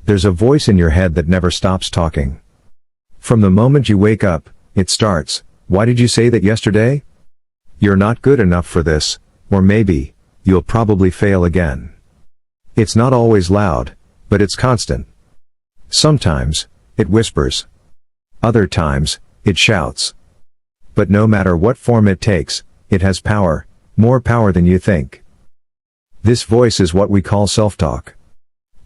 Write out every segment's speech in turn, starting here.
There's a voice in your head that never stops talking. From the moment you wake up, it starts, "Why did you say that yesterday? You're not good enough for this," or maybe, "You'll probably fail again." It's not always loud, but it's constant. Sometimes, it whispers. Other times, it shouts. But no matter what form it takes, it has power, more power than you think. This voice is what we call self-talk.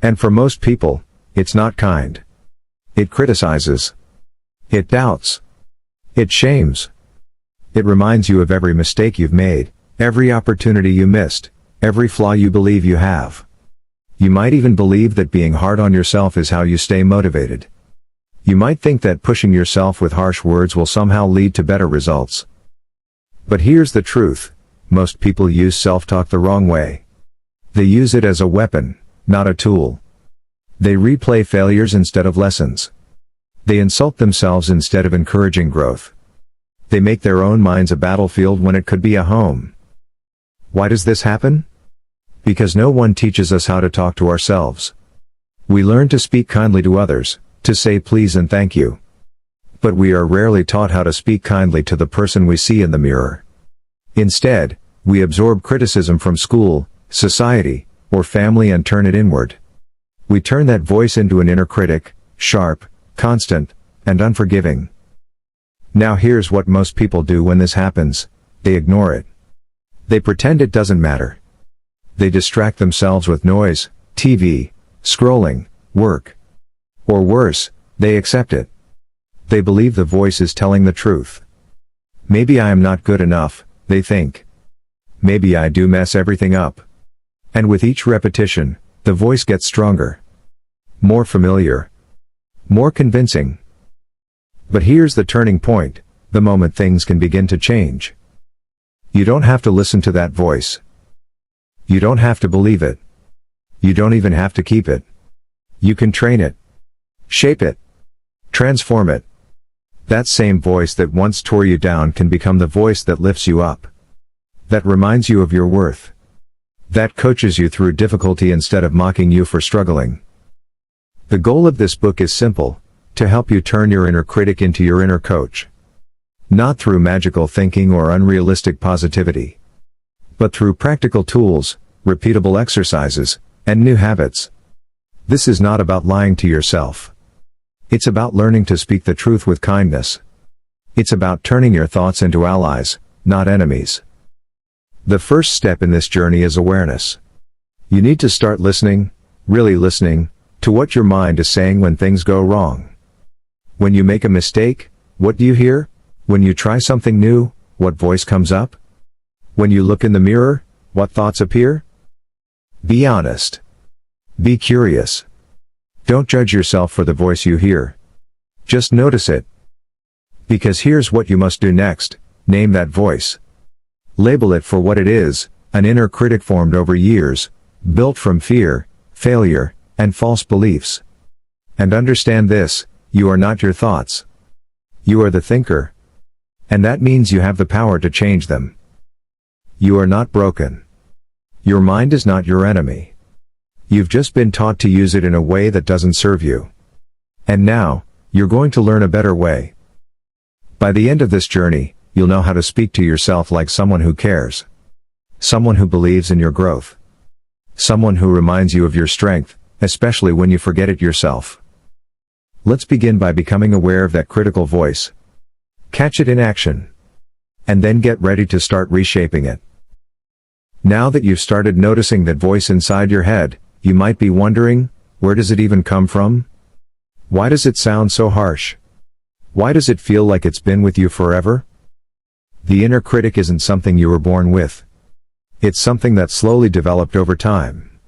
And for most people, it's not kind. It criticizes. It doubts. It shames. It reminds you of every mistake you've made, every opportunity you missed, every flaw you believe you have. You might even believe that being hard on yourself is how you stay motivated. You might think that pushing yourself with harsh words will somehow lead to better results. But here's the truth: most people use self-talk the wrong way. They use it as a weapon, not a tool. They replay failures instead of lessons. They insult themselves instead of encouraging growth. They make their own minds a battlefield when it could be a home. Why does this happen? Because no one teaches us how to talk to ourselves. We learn to speak kindly to others, to say please and thank you. But we are rarely taught how to speak kindly to the person we see in the mirror. Instead, we absorb criticism from school, society, or family and turn it inward. We turn that voice into an inner critic, sharp, constant, and unforgiving. Now here's what most people do when this happens: they ignore it. They pretend it doesn't matter. They distract themselves with noise, TV, scrolling, work. Or worse, they accept it. They believe the voice is telling the truth. Maybe I am not good enough, they think. Maybe I do mess everything up. And with each repetition, the voice gets stronger. More familiar. More convincing. But here's the turning point: the moment things can begin to change. You don't have to listen to that voice. You don't have to believe it. You don't even have to keep it. You can train it. Shape it. Transform it. That same voice that once tore you down can become the voice that lifts you up. That reminds you of your worth. That coaches you through difficulty instead of mocking you for struggling. The goal of this book is simple: to help you turn your inner critic into your inner coach. Not through magical thinking or unrealistic positivity, but through practical tools, repeatable exercises, and new habits. This is not about lying to yourself. It's about learning to speak the truth with kindness. It's about turning your thoughts into allies, not enemies. The first step in this journey is awareness. You need to start listening, really listening, to what your mind is saying when things go wrong. When you make a mistake, what do you hear? When you try something new, what voice comes up? When you look in the mirror, what thoughts appear? Be honest. Be curious. Don't judge yourself for the voice you hear. Just notice it. Because here's what you must do next: name that voice. Label it for what it is: an inner critic formed over years, built from fear, failure, and false beliefs. And understand this: you are not your thoughts. You are the thinker. And that means you have the power to change them. You are not broken. Your mind is not your enemy. You've just been taught to use it in a way that doesn't serve you. And now, you're going to learn a better way. By the end of this journey, you'll know how to speak to yourself like someone who cares. Someone who believes in your growth. Someone who reminds you of your strength, especially when you forget it yourself. Let's begin by becoming aware of that critical voice. Catch it in action. And then get ready to start reshaping it. Now that you've started noticing that voice inside your head, you might be wondering, where does it even come from? Why does it sound so harsh? Why does it feel like it's been with you forever? The inner critic isn't something you were born with. It's something that slowly developed over time.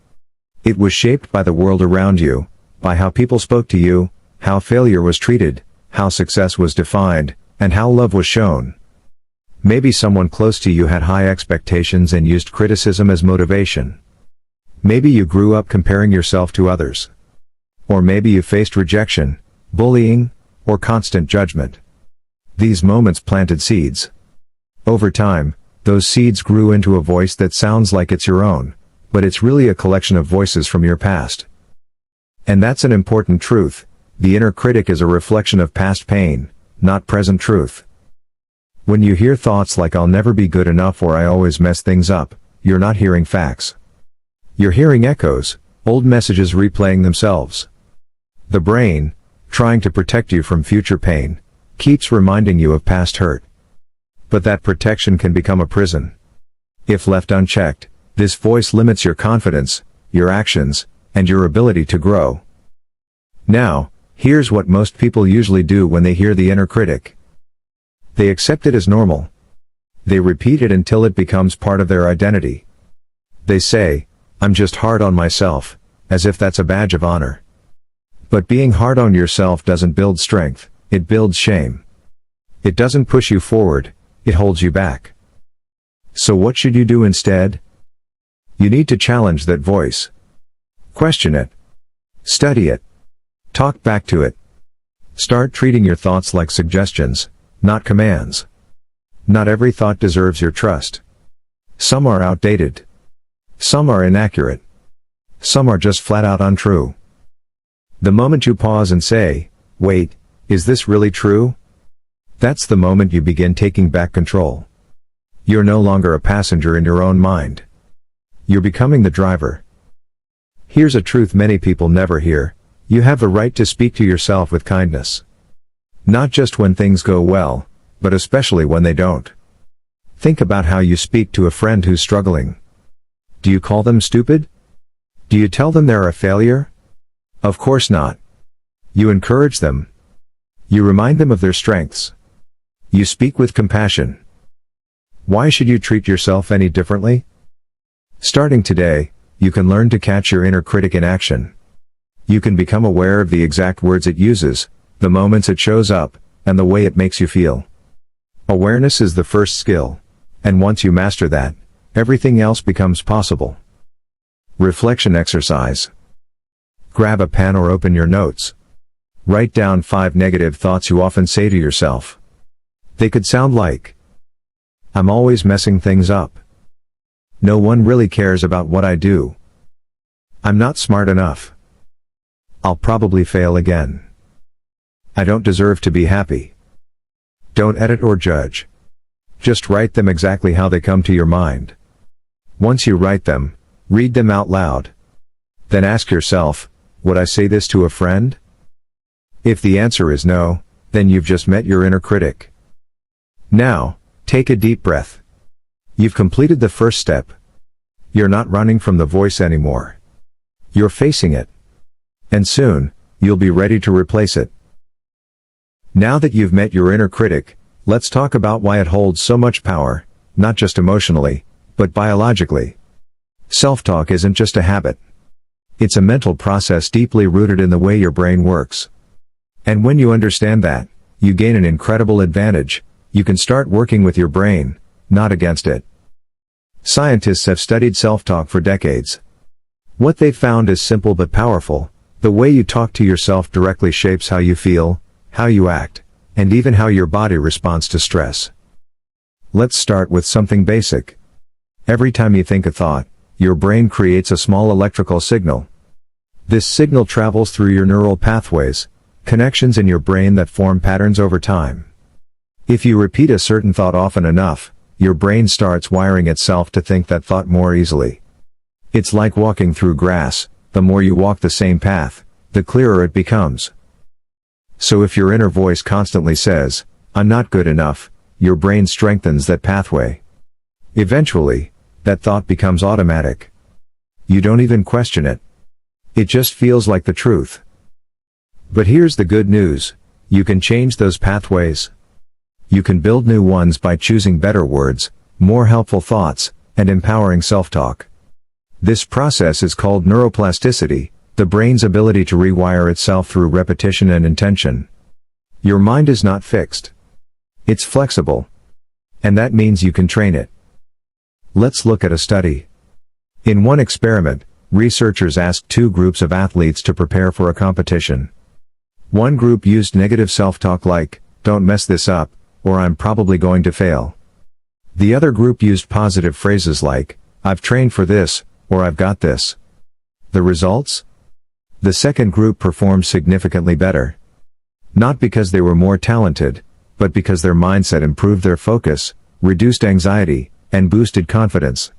It was shaped by the world around you, by how people spoke to you, how failure was treated, how success was defined, and how love was shown. Maybe someone close to you had high expectations and used criticism as motivation. Maybe you grew up comparing yourself to others. Or maybe you faced rejection, bullying, or constant judgment. These moments planted seeds. Over time, those seeds grew into a voice that sounds like it's your own, but it's really a collection of voices from your past. And that's an important truth. The inner critic is a reflection of past pain, not present truth. When you hear thoughts like "I'll never be good enough" or "I always mess things up," you're not hearing facts. You're hearing echoes, old messages replaying themselves. The brain, trying to protect you from future pain, keeps reminding you of past hurt. But that protection can become a prison. If left unchecked, this voice limits your confidence, your actions, and your ability to grow. Now, here's what most people usually do when they hear the inner critic. They accept it as normal. They repeat it until it becomes part of their identity. They say, "I'm just hard on myself," as if that's a badge of honor. But being hard on yourself doesn't build strength, it builds shame. It doesn't push you forward, it holds you back. So what should you do instead? You need to challenge that voice. Question it. Study it. Talk back to it. Start treating your thoughts like suggestions, not commands. Not every thought deserves your trust. Some are outdated. Some are inaccurate. Some are just flat out untrue. The moment you pause and say, "Wait, is this really true?" That's the moment you begin taking back control. You're no longer a passenger in your own mind. You're becoming the driver. Here's a truth many people never hear. You have the right to speak to yourself with kindness. Not just when things go well, but especially when they don't. Think about how you speak to a friend who's struggling. Do you call them stupid? Do you tell them they're a failure? Of course not. You encourage them. You remind them of their strengths. You speak with compassion. Why should you treat yourself any differently? Starting today, you can learn to catch your inner critic in action. You can become aware of the exact words it uses, the moments it shows up, and the way it makes you feel. Awareness is the first skill, and once you master that, everything else becomes possible. Reflection exercise. Grab a pen or open your notes. Write down 5 negative thoughts you often say to yourself. They could sound like, "I'm always messing things up. No one really cares about what I do. I'm not smart enough. I'll probably fail again. I don't deserve to be happy." Don't edit or judge. Just write them exactly how they come to your mind. Once you write them, read them out loud. Then ask yourself, would I say this to a friend? If the answer is no, then you've just met your inner critic. Now, take a deep breath. You've completed the first step. You're not running from the voice anymore. You're facing it. And soon, you'll be ready to replace it. Now that you've met your inner critic, let's talk about why it holds so much power, not just emotionally, but biologically. Self-talk isn't just a habit. It's a mental process deeply rooted in the way your brain works. And when you understand that, you gain an incredible advantage. You can start working with your brain, not against it. Scientists have studied self-talk for decades. What they've found is simple but powerful. The way you talk to yourself directly shapes how you feel, how you act, and even how your body responds to stress. Let's start with something basic. Every time you think a thought, your brain creates a small electrical signal. This signal travels through your neural pathways, connections in your brain that form patterns over time. If you repeat a certain thought often enough, your brain starts wiring itself to think that thought more easily. It's like walking through grass. The more you walk the same path, the clearer it becomes. So if your inner voice constantly says, "I'm not good enough," your brain strengthens that pathway. Eventually, that thought becomes automatic. You don't even question it. It just feels like the truth. But here's the good news. You can change those pathways. You can build new ones by choosing better words, more helpful thoughts, and empowering self-talk. This process is called neuroplasticity, the brain's ability to rewire itself through repetition and intention. Your mind is not fixed. It's flexible. And that means you can train it. Let's look at a study. In one experiment, researchers asked 2 groups of athletes to prepare for a competition. One group used negative self-talk like, "Don't mess this up," or "I'm probably going to fail." The other group used positive phrases like, "I've trained for this," or "I've got this." The results? The second group performed significantly better. Not because they were more talented, but because their mindset improved their focus, reduced anxiety, and boosted confidence.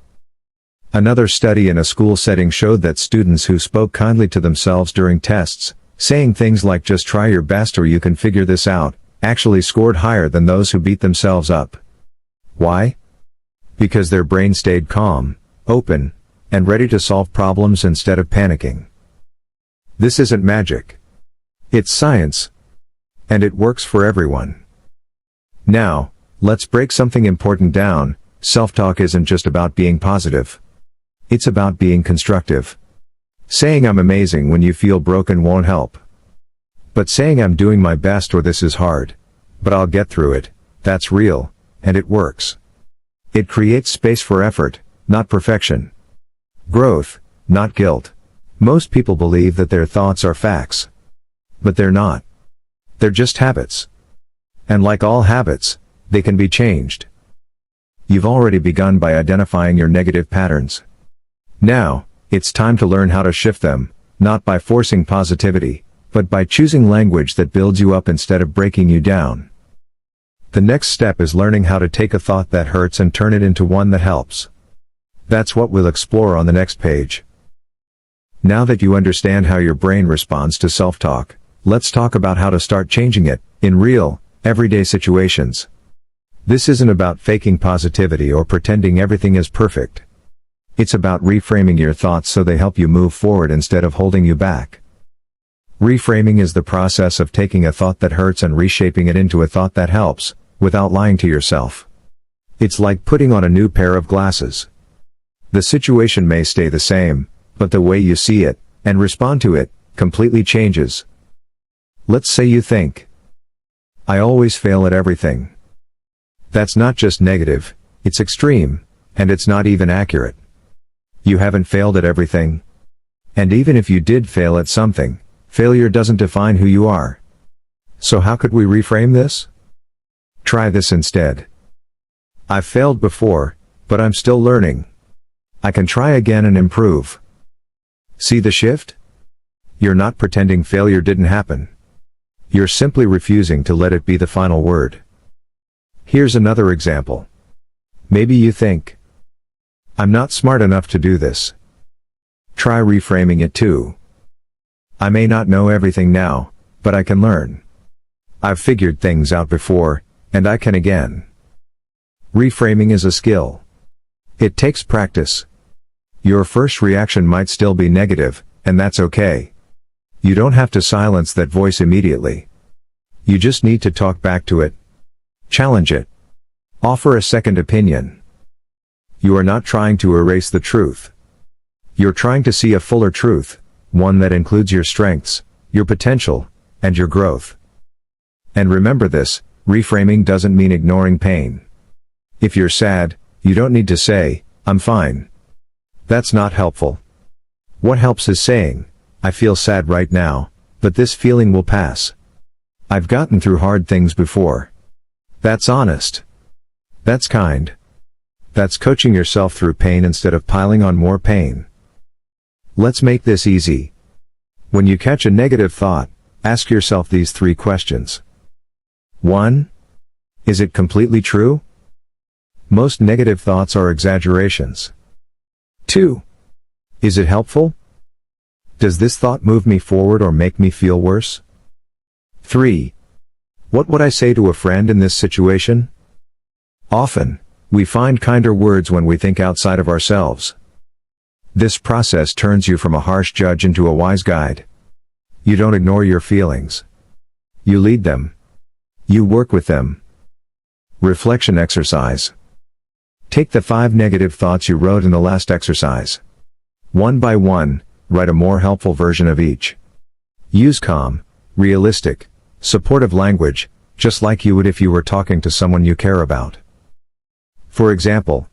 Another study in a school setting showed that students who spoke kindly to themselves during tests, saying things like "just try your best" or "you can figure this out," actually scored higher than those who beat themselves up. Why? Because their brain stayed calm, open, and ready to solve problems instead of panicking. This isn't magic. It's science. And it works for everyone. Now, let's break something important down. Self-talk isn't just about being positive. It's about being constructive. Saying "I'm amazing" when you feel broken won't help. But saying "I'm doing my best" or "this is hard, but I'll get through it," that's real, and it works. It creates space for effort, not perfection. Growth, not guilt. Most people believe that their thoughts are facts. But they're not. They're just habits. And like all habits, they can be changed. You've already begun by identifying your negative patterns. Now, it's time to learn how to shift them, not by forcing positivity, but by choosing language that builds you up instead of breaking you down. The next step is learning how to take a thought that hurts and turn it into one that helps. That's what we'll explore on the next page. Now that you understand how your brain responds to self-talk, let's talk about how to start changing it, in real, everyday situations. This isn't about faking positivity or pretending everything is perfect. It's about reframing your thoughts so they help you move forward instead of holding you back. Reframing is the process of taking a thought that hurts and reshaping it into a thought that helps, without lying to yourself. It's like putting on a new pair of glasses. The situation may stay the same, but the way you see it, and respond to it, completely changes. Let's say you think, "I always fail at everything." That's not just negative, it's extreme, and it's not even accurate. You haven't failed at everything. And even if you did fail at something, failure doesn't define who you are. So how could we reframe this? Try this instead. "I've failed before, but I'm still learning. I can try again and improve." See the shift? You're not pretending failure didn't happen. You're simply refusing to let it be the final word. Here's another example. Maybe you think, "I'm not smart enough to do this." Try reframing it too. "I may not know everything now, but I can learn. I've figured things out before, and I can again." Reframing is a skill. It takes practice. Your first reaction might still be negative, and that's okay. You don't have to silence that voice immediately. You just need to talk back to it. Challenge it. Offer a second opinion. You are not trying to erase the truth. You're trying to see a fuller truth, one that includes your strengths, your potential, and your growth. And remember this, reframing doesn't mean ignoring pain. If you're sad, you don't need to say, "I'm fine." That's not helpful. What helps is saying, "I feel sad right now, but this feeling will pass. I've gotten through hard things before." That's honest. That's kind. That's coaching yourself through pain instead of piling on more pain. Let's make this easy. When you catch a negative thought, ask yourself these 3 questions. 1. Is it completely true? Most negative thoughts are exaggerations. 2. Is it helpful? Does this thought move me forward or make me feel worse? 3. What would I say to a friend in this situation? Often, we find kinder words when we think outside of ourselves. This process turns you from a harsh judge into a wise guide. You don't ignore your feelings. You lead them. You work with them. Reflection exercise. Take the 5 negative thoughts you wrote in the last exercise. One by one, write a more helpful version of each. Use calm, realistic, supportive language, just like you would if you were talking to someone you care about. For example,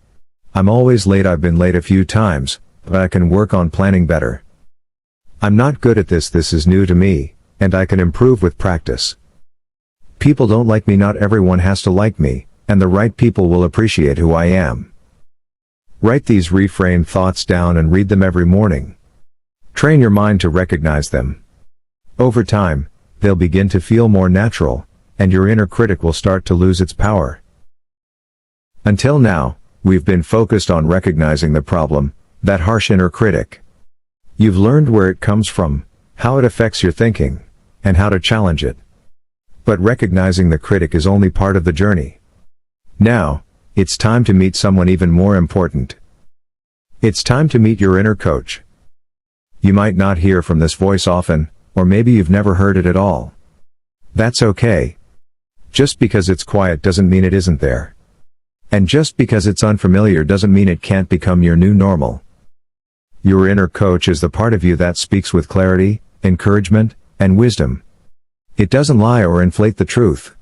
"I'm always late. I've been late a few times, but I can work on planning better. I'm not good at this. This is new to me, and I can improve with practice. People don't like me. Not everyone has to like me, and the right people will appreciate who I am." Write these reframed thoughts down and read them every morning. Train your mind to recognize them. Over time, they'll begin to feel more natural, and your inner critic will start to lose its power. Until now, we've been focused on recognizing the problem, that harsh inner critic. You've learned where it comes from, how it affects your thinking, and how to challenge it. But recognizing the critic is only part of the journey. Now, it's time to meet someone even more important. It's time to meet your inner coach. You might not hear from this voice often, or maybe you've never heard it at all. That's okay. Just because it's quiet doesn't mean it isn't there. And just because it's unfamiliar doesn't mean it can't become your new normal. Your inner coach is the part of you that speaks with clarity, encouragement, and wisdom. It doesn't lie or inflate the truth.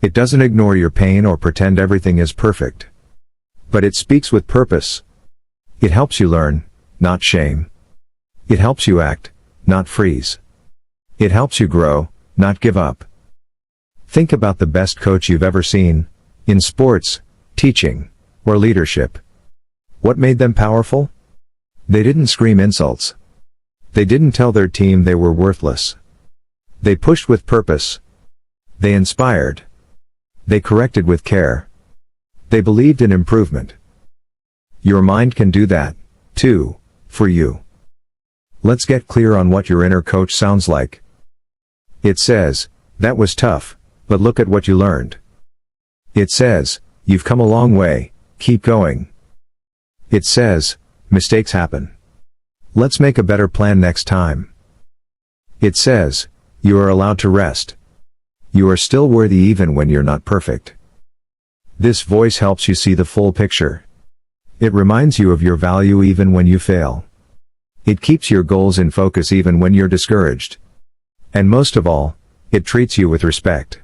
It doesn't ignore your pain or pretend everything is perfect. But it speaks with purpose. It helps you learn, not shame. It helps you act, not freeze. It helps you grow, not give up. Think about the best coach you've ever seen, in sports, teaching, or leadership. What made them powerful? They didn't scream insults. They didn't tell their team they were worthless. They pushed with purpose. They inspired. They corrected with care. They believed in improvement. Your mind can do that, too, for you. Let's get clear on what your inner coach sounds like. It says, "That was tough, but look at what you learned." It says, "You've come a long way, keep going." It says, "Mistakes happen. Let's make a better plan next time." It says, "You are allowed to rest. You are still worthy even when you're not perfect." This voice helps you see the full picture. It reminds you of your value even when you fail. It keeps your goals in focus even when you're discouraged. And most of all, it treats you with respect.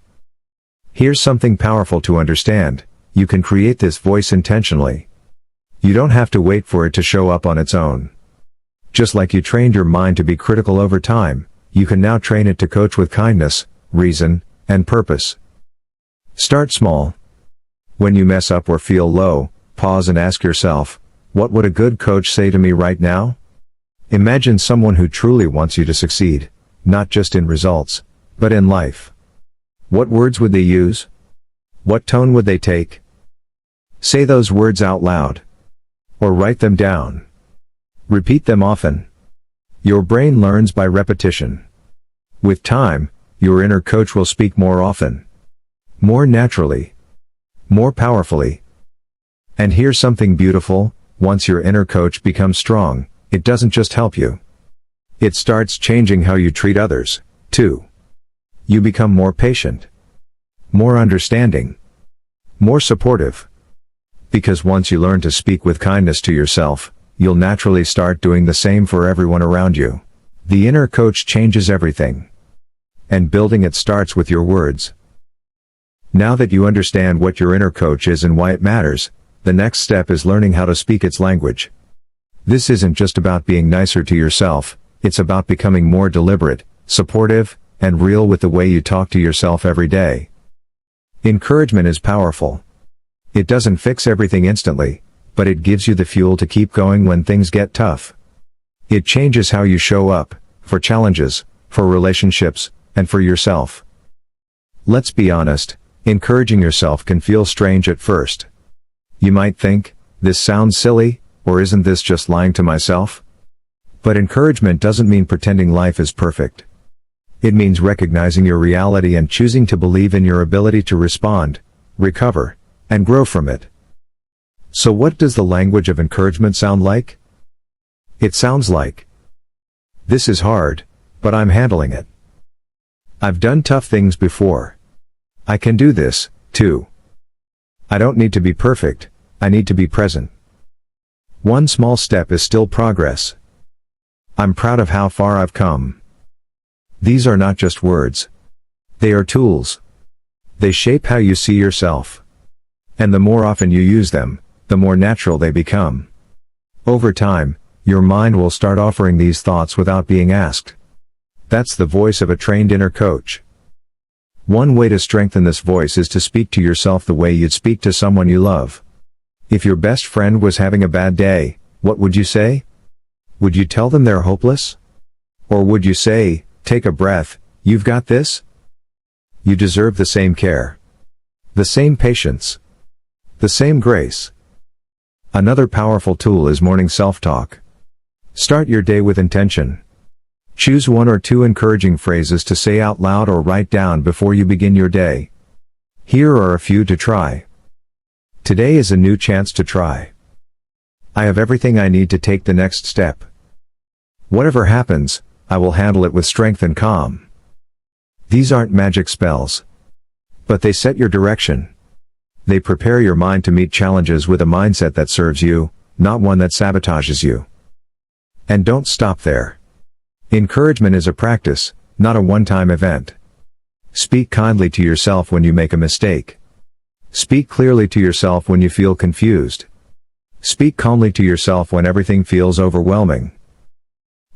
Here's something powerful to understand: you can create this voice intentionally. You don't have to wait for it to show up on its own. Just like you trained your mind to be critical over time, you can now train it to coach with kindness, reason, and purpose. Start small. When you mess up or feel low, pause and ask yourself, what would a good coach say to me right now? Imagine someone who truly wants you to succeed, not just in results, but in life. What words would they use? What tone would they take? Say those words out loud. Or write them down. Repeat them often. Your brain learns by repetition. With time, your inner coach will speak more often. More naturally. More powerfully. And here's something beautiful: once your inner coach becomes strong, it doesn't just help you. It starts changing how you treat others, too. You become more patient. More understanding. More supportive. Because once you learn to speak with kindness to yourself, you'll naturally start doing the same for everyone around you. The inner coach changes everything. And building it starts with your words. Now that you understand what your inner coach is and why it matters, the next step is learning how to speak its language. This isn't just about being nicer to yourself, it's about becoming more deliberate, supportive, and real with the way you talk to yourself every day. Encouragement is powerful. It doesn't fix everything instantly, but it gives you the fuel to keep going when things get tough. It changes how you show up, for challenges, for relationships, and for yourself. Let's be honest, encouraging yourself can feel strange at first. You might think, this sounds silly, or isn't this just lying to myself? But encouragement doesn't mean pretending life is perfect. It means recognizing your reality and choosing to believe in your ability to respond, recover, and grow from it. So what does the language of encouragement sound like? It sounds like, "This is hard, but I'm handling it. I've done tough things before. I can do this, too. I don't need to be perfect, I need to be present. One small step is still progress. I'm proud of how far I've come." These are not just words. They are tools. They shape how you see yourself. And the more often you use them, the more natural they become. Over time, your mind will start offering these thoughts without being asked. That's the voice of a trained inner coach. One way to strengthen this voice is to speak to yourself the way you'd speak to someone you love. If your best friend was having a bad day, what would you say? Would you tell them they're hopeless? Or would you say, take a breath, you've got this? You deserve the same care, the same patience, the same grace. Another powerful tool is morning self-talk. Start your day with intention. Choose 1 or 2 encouraging phrases to say out loud or write down before you begin your day. Here are a few to try. Today is a new chance to try. I have everything I need to take the next step. Whatever happens, I will handle it with strength and calm. These aren't magic spells, but they set your direction. They prepare your mind to meet challenges with a mindset that serves you, not one that sabotages you. And don't stop there. Encouragement is a practice, not a one-time event. Speak kindly to yourself when you make a mistake. Speak clearly to yourself when you feel confused. Speak calmly to yourself when everything feels overwhelming.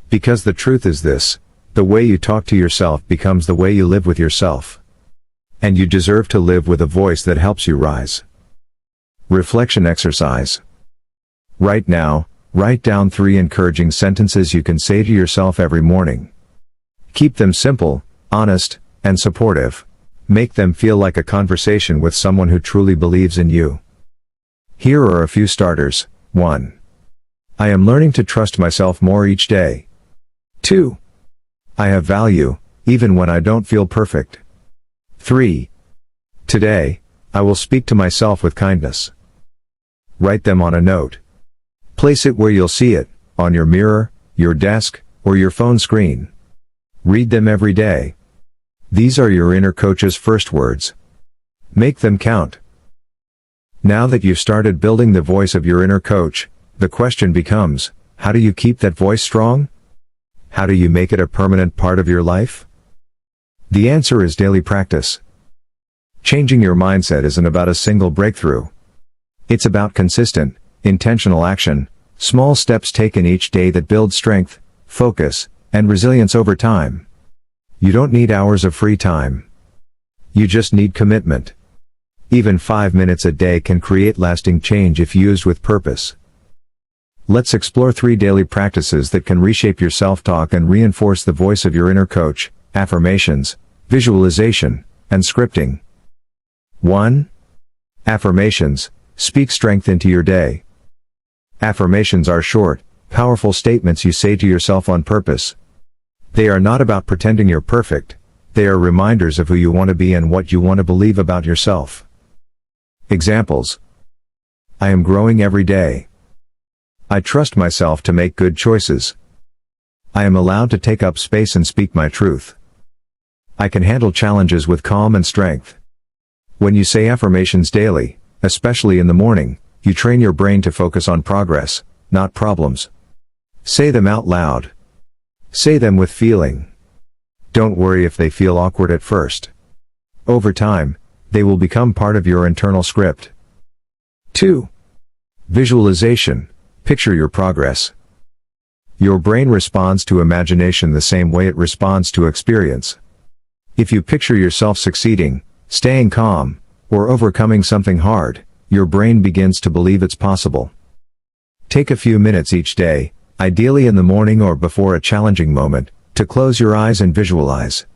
Because the truth is this, the way you talk to yourself becomes the way you live with yourself. And you deserve to live with a voice that helps you rise. Reflection exercise. Right now, write down 3 encouraging sentences you can say to yourself every morning. Keep them simple, honest, and supportive. Make them feel like a conversation with someone who truly believes in you. Here are a few starters. 1. I am learning to trust myself more each day. 2. I have value, even when I don't feel perfect. 3. Today, I will speak to myself with kindness. Write them on a note. Place it where you'll see it, on your mirror, your desk, or your phone screen. Read them every day. These are your inner coach's first words. Make them count. Now that you've started building the voice of your inner coach, the question becomes, how do you keep that voice strong? How do you make it a permanent part of your life? The answer is daily practice. Changing your mindset isn't about a single breakthrough. It's about consistent, intentional action, small steps taken each day that build strength, focus, and resilience over time. You don't need hours of free time. You just need commitment. Even 5 minutes a day can create lasting change if used with purpose. Let's explore 3 daily practices that can reshape your self-talk and reinforce the voice of your inner coach: affirmations, visualization, and scripting. 1. Affirmations. Speak strength into your day. Affirmations are short, powerful statements you say to yourself on purpose. They are not about pretending you're perfect. They are reminders of who you want to be and what you want to believe about yourself. Examples. I am growing every day. I trust myself to make good choices. I am allowed to take up space and speak my truth. I can handle challenges with calm and strength. When you say affirmations daily, especially in the morning, you train your brain to focus on progress, not problems. Say them out loud. Say them with feeling. Don't worry if they feel awkward at first. Over time, they will become part of your internal script. 2. Visualization. Picture your progress. Your brain responds to imagination the same way it responds to experience. If you picture yourself succeeding, staying calm, or overcoming something hard, your brain begins to believe it's possible. Take a few minutes each day, ideally in the morning or before a challenging moment, to close your eyes and visualize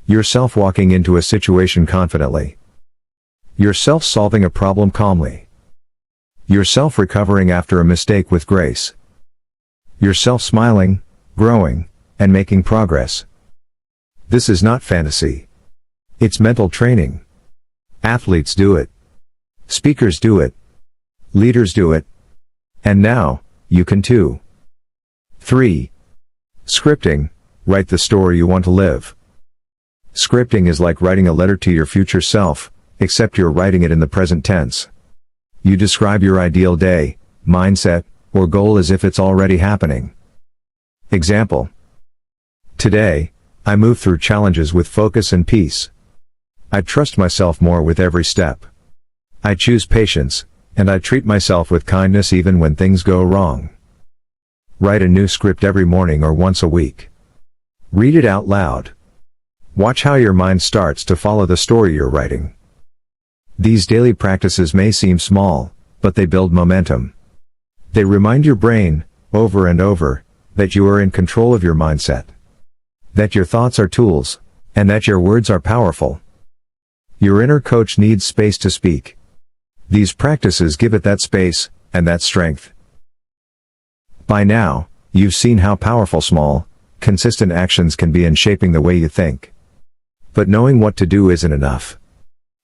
yourself walking into a situation confidently. Yourself solving a problem calmly. Yourself recovering after a mistake with grace. Yourself smiling, growing, and making progress. This is not fantasy. It's mental training. Athletes do it. Speakers do it. Leaders do it. And now, you can too. 3. Scripting. Write the story you want to live. Scripting is like writing a letter to your future self, except you're writing it in the present tense. You describe your ideal day, mindset, or goal as if it's already happening. Example. Today, I move through challenges with focus and peace. I trust myself more with every step. I choose patience, and I treat myself with kindness even when things go wrong. Write a new script every morning or once a week. Read it out loud. Watch how your mind starts to follow the story you're writing. These daily practices may seem small, but they build momentum. They remind your brain, over and over, that you are in control of your mindset. That your thoughts are tools, and that your words are powerful. Your inner coach needs space to speak. These practices give it that space, and that strength. By now, you've seen how powerful small, consistent actions can be in shaping the way you think. But knowing what to do isn't enough.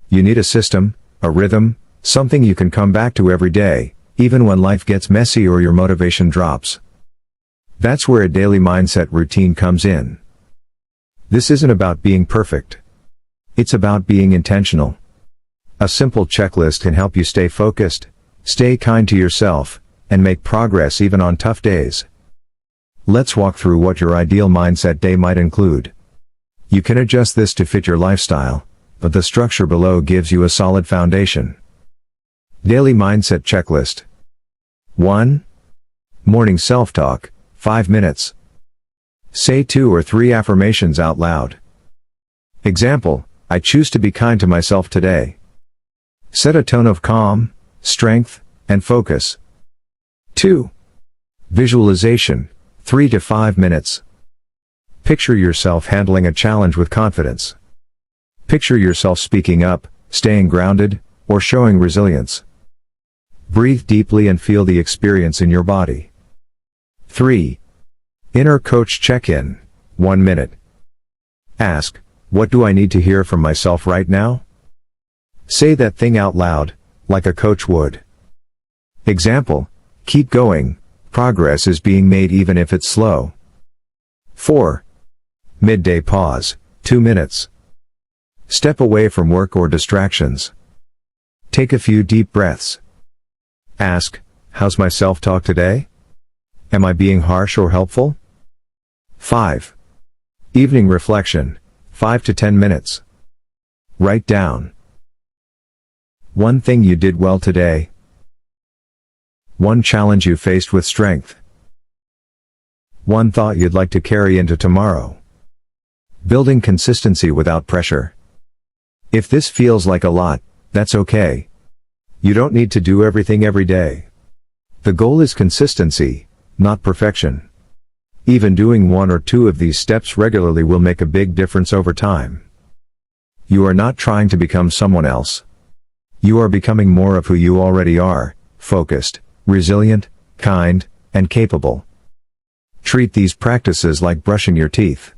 You need a system, a rhythm, something you can come back to every day, even when life gets messy or your motivation drops. That's where a daily mindset routine comes in. This isn't about being perfect. It's about being intentional. A simple checklist can help you stay focused, stay kind to yourself, and make progress even on tough days. Let's walk through what your ideal mindset day might include. You can adjust this to fit your lifestyle, but the structure below gives you a solid foundation. Daily Mindset Checklist. 1. Morning self-talk, 5 minutes. Say 2 or 3 affirmations out loud. Example, I choose to be kind to myself today. Set a tone of calm, strength, and focus. 2. Visualization, 3 to 5 minutes. Picture yourself handling a challenge with confidence. Picture yourself speaking up, staying grounded, or showing resilience. Breathe deeply and feel the experience in your body. 3. Inner Coach Check-in, 1 minute. Ask, what do I need to hear from myself right now? Say that thing out loud, like a coach would. Example, keep going, progress is being made even if it's slow. 4. Midday pause, 2 minutes. Step away from work or distractions. Take a few deep breaths. Ask, how's my self-talk today? Am I being harsh or helpful? 5. Evening reflection, 5 to 10 minutes. Write down. One thing you did well today. One challenge you faced with strength. One thought you'd like to carry into tomorrow. Building consistency without pressure. If this feels like a lot, that's okay. You don't need to do everything every day. The goal is consistency, not perfection. Even doing 1 or 2 of these steps regularly will make a big difference over time. You are not trying to become someone else. You are becoming more of who you already are, focused, resilient, kind, and capable. Treat these practices like brushing your teeth.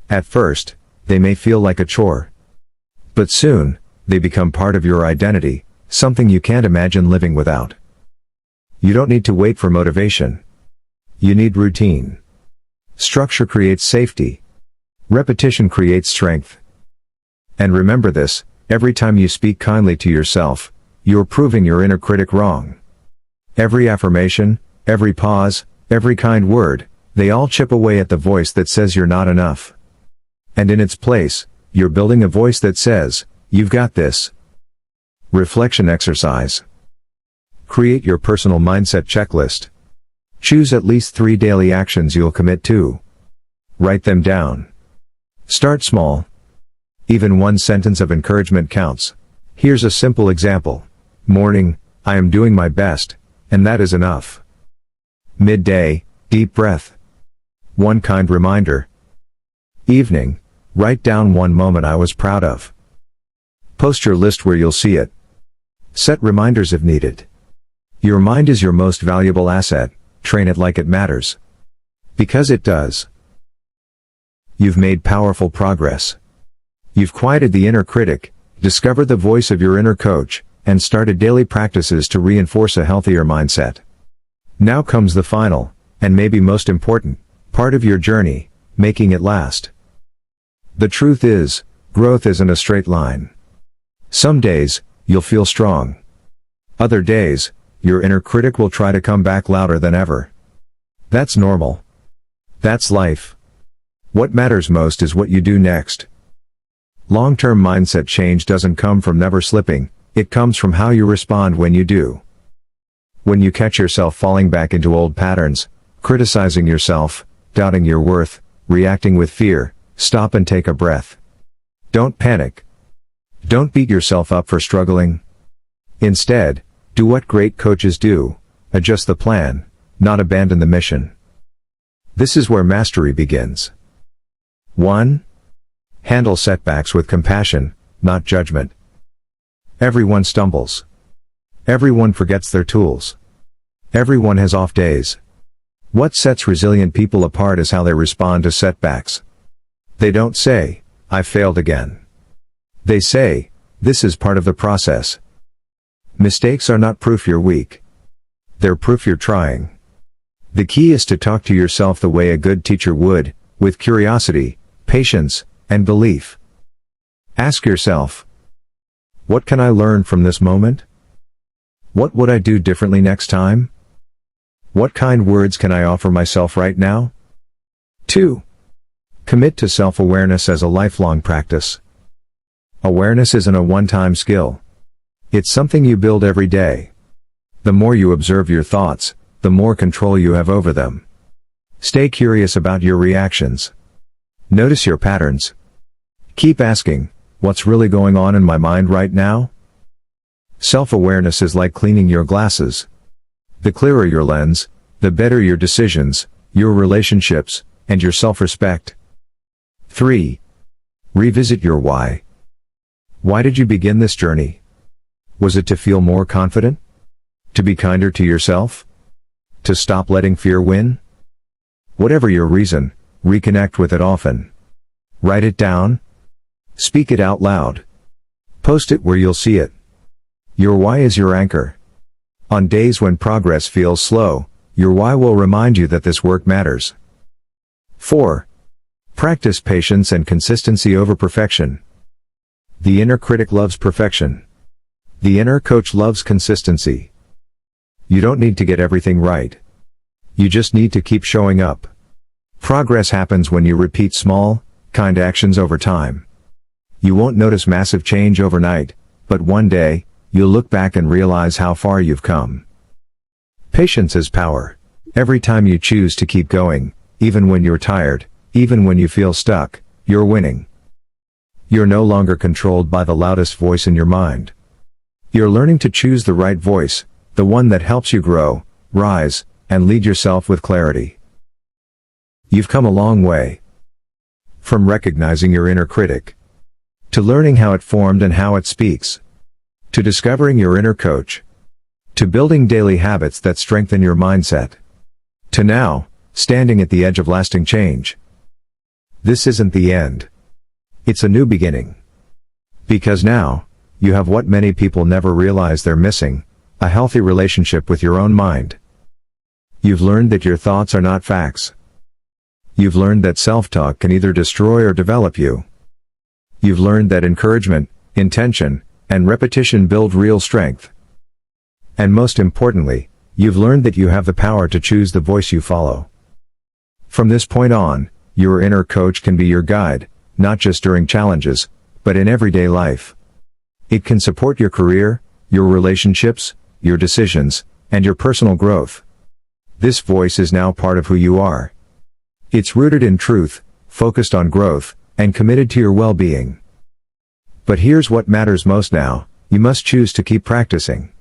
At first, they may feel like a chore. But soon, they become part of your identity, something you can't imagine living without. You don't need to wait for motivation. You need routine. Structure creates safety. Repetition creates strength. And remember this, every time you speak kindly to yourself, you're proving your inner critic wrong. Every affirmation, every pause, every kind word, they all chip away at the voice that says you're not enough. And in its place, you're building a voice that says, you've got this. Reflection exercise. Create your personal mindset checklist. Choose at least 3 daily actions you'll commit to. Write them down. Start small. Even 1 sentence of encouragement counts. Here's a simple example. Morning, I am doing my best, and that is enough. Midday, deep breath. 1 kind reminder. Evening, write down 1 moment I was proud of. Post your list where you'll see it. Set reminders if needed. Your mind is your most valuable asset, train it like it matters. Because it does. You've made powerful progress. You've quieted the inner critic, discovered the voice of your inner coach, and started daily practices to reinforce a healthier mindset. Now comes the final, and maybe most important, part of your journey, making it last. The truth is, growth isn't a straight line. Some days, you'll feel strong. Other days, your inner critic will try to come back louder than ever. That's normal. That's life. What matters most is what you do next. Long-term mindset change doesn't come from never slipping, it comes from how you respond when you do. When you catch yourself falling back into old patterns, criticizing yourself, doubting your worth, reacting with fear, stop and take a breath. Don't panic. Don't beat yourself up for struggling. Instead, do what great coaches do, adjust the plan, not abandon the mission. This is where mastery begins. 1. Handle setbacks with compassion, not judgment. Everyone stumbles. Everyone forgets their tools. Everyone has off days. What sets resilient people apart is how they respond to setbacks. They don't say, "I failed again." They say, "This is part of the process." Mistakes are not proof you're weak. They're proof you're trying. The key is to talk to yourself the way a good teacher would, with curiosity, patience, and belief. Ask yourself, what can I learn from this moment? What would I do differently next time? What kind words can I offer myself right now? 2. Commit to self-awareness as a lifelong practice. Awareness isn't a one-time skill. It's something you build every day. The more you observe your thoughts, the more control you have over them. Stay curious about your reactions. Notice your patterns. Keep asking, what's really going on in my mind right now? Self-awareness is like cleaning your glasses. The clearer your lens, the better your decisions, your relationships, and your self-respect. 3. Revisit your why. Why did you begin this journey? Was it to feel more confident? To be kinder to yourself? To stop letting fear win? Whatever your reason, reconnect with it often. Write it down. Speak it out loud. Post it where you'll see it. Your why is your anchor. On days when progress feels slow, your why will remind you that this work matters. 4. Practice patience and consistency over perfection. The inner critic loves perfection. The inner coach loves consistency. You don't need to get everything right. You just need to keep showing up. Progress happens when you repeat small, kind actions over time. You won't notice massive change overnight, but one day, you'll look back and realize how far you've come. Patience is power. Every time you choose to keep going, even when you're tired, even when you feel stuck, you're winning. You're no longer controlled by the loudest voice in your mind. You're learning to choose the right voice, the one that helps you grow, rise, and lead yourself with clarity. You've come a long way. From recognizing your inner critic, to learning how it formed and how it speaks, to discovering your inner coach, to building daily habits that strengthen your mindset, to now, standing at the edge of lasting change. This isn't the end. It's a new beginning. Because now, you have what many people never realize they're missing, a healthy relationship with your own mind. You've learned that your thoughts are not facts. You've learned that self-talk can either destroy or develop you. You've learned that encouragement, intention, and repetition build real strength. And most importantly, you've learned that you have the power to choose the voice you follow. From this point on, your inner coach can be your guide, not just during challenges, but in everyday life. It can support your career, your relationships, your decisions, and your personal growth. This voice is now part of who you are. It's rooted in truth, focused on growth, and committed to your well-being. But here's what matters most now, you must choose to keep practicing.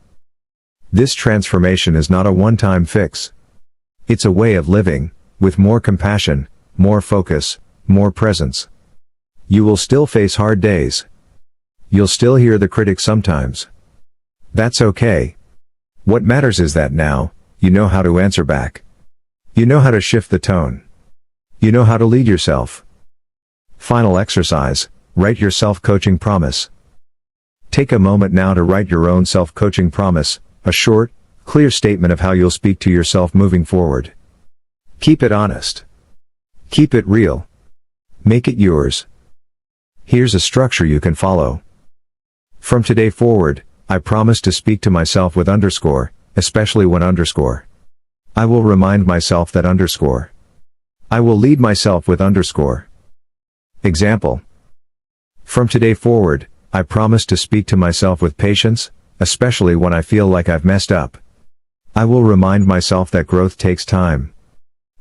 This transformation is not a one-time fix. It's a way of living, with more compassion, more focus, more presence. You will still face hard days. You'll still hear the critic sometimes. That's okay. What matters is that now, you know how to answer back. You know how to shift the tone. You know how to lead yourself. Final exercise, write your self-coaching promise. Take a moment now to write your own self-coaching promise, a short, clear statement of how you'll speak to yourself moving forward. Keep it honest. Keep it real. Make it yours. Here's a structure you can follow. From today forward, I promise to speak to myself with underscore, especially when underscore. I will remind myself that underscore. I will lead myself with underscore. Example. From today forward, I promise to speak to myself with patience, especially when I feel like I've messed up. I will remind myself that growth takes time.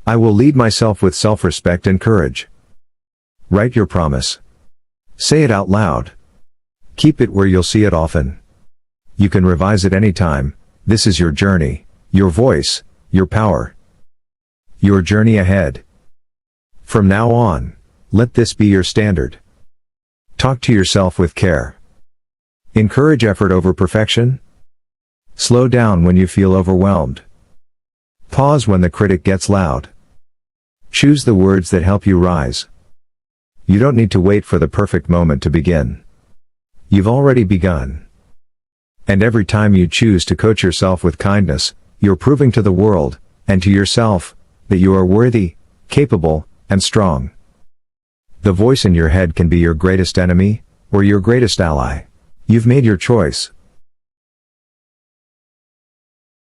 I will lead myself with self-respect and courage. Write your promise. Say it out loud. Keep it where you'll see it often. You can revise it anytime. This is your journey, your voice, your power, your journey ahead. From now on, let this be your standard. Talk to yourself with care. Encourage effort over perfection. Slow down when you feel overwhelmed. Pause when the critic gets loud. Choose the words that help you rise. You don't need to wait for the perfect moment to begin. You've already begun. And every time you choose to coach yourself with kindness, you're proving to the world, and to yourself, that you are worthy, capable, and strong. The voice in your head can be your greatest enemy, or your greatest ally. You've made your choice.